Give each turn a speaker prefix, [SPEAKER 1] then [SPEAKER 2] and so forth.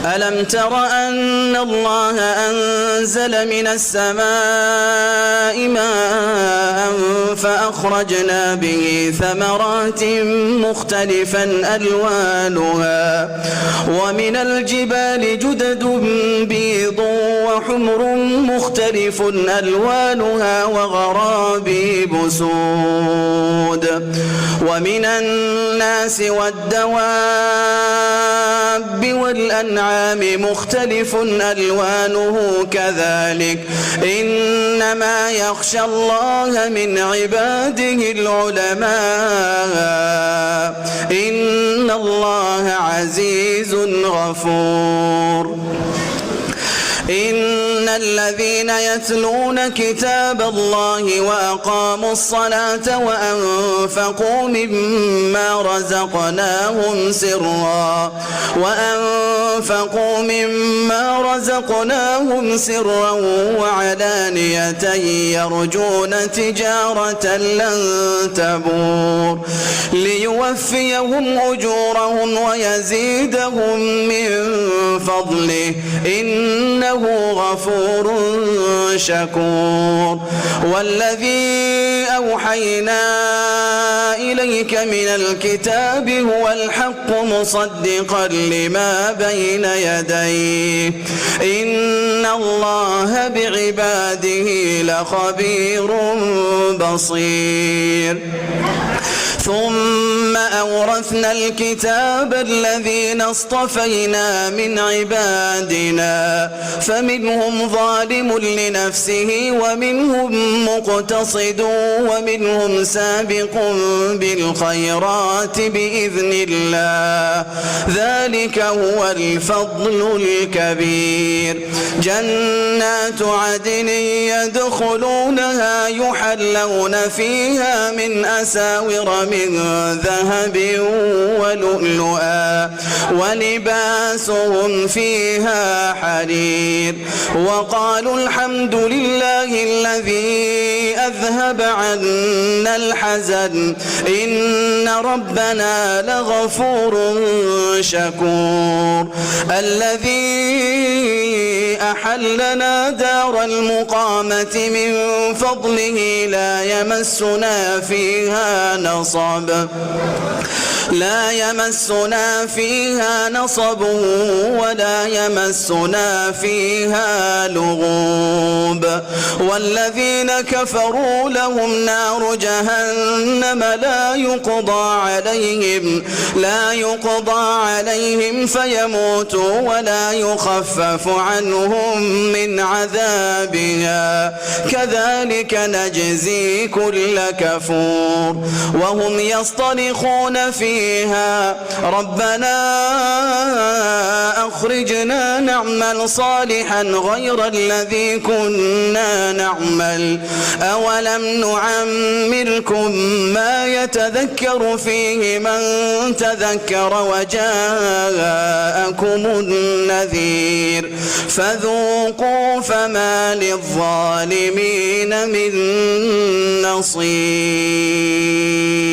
[SPEAKER 1] ألم تر أن الله أنزل من السماء ماء فأخرجنا به ثمرات مختلفا ألوانها ومن الجبال جدد بيض وحمر مختلف ألوانها وغرابيب سود ومن الناس والدواب والأنعام مختلف ألوانه كذلك إنما يخشى الله من عباده العلماء إن الله عزيز غفور إن الذين يتلون كتاب الله وأقاموا الصلاة وأنفقوا مما رزقناهم سرا وعلانية يرجون تجارة لن تبور ليوفيهم أجورهم ويزيدهم من فضله إنه غفور شكور والذي أوحينا إليك من الكتاب هو الحق مصدقا لما بين يديه إن الله بعباده لخبير بصير ثم أورثنا الكتاب الذين اصطفينا من عبادنا فمنهم ظالم لنفسه ومنهم مقتصد ومنهم سابق بالخيرات بإذن الله ذلك هو الفضل الكبير جنات عدن يدخلونها يحلون فيها من أساور من ذهب ولؤلؤا ولباسهم فيها حرير وقالوا الحمد لله الذي أذهب عنا الحزن إن ربنا لغفور شكور الذي أحلنا دار المقامة من فضله لا يمسنا فيها نصب ولا يمسنا فيها لغوب والذين كفروا لهم نار جهنم لا يقضى عليهم فيموتوا ولا يخفف عنهم من عذابها كذلك نجزي كل كفور وهم يصطرخون فيها ربنا أخرجنا نعمل صالحا غير الذي كنا نعمل أولم نعمركم ما يتذكر فيه من تذكر وجاءكم النذير فذوقوا فما للظالمين من نصير.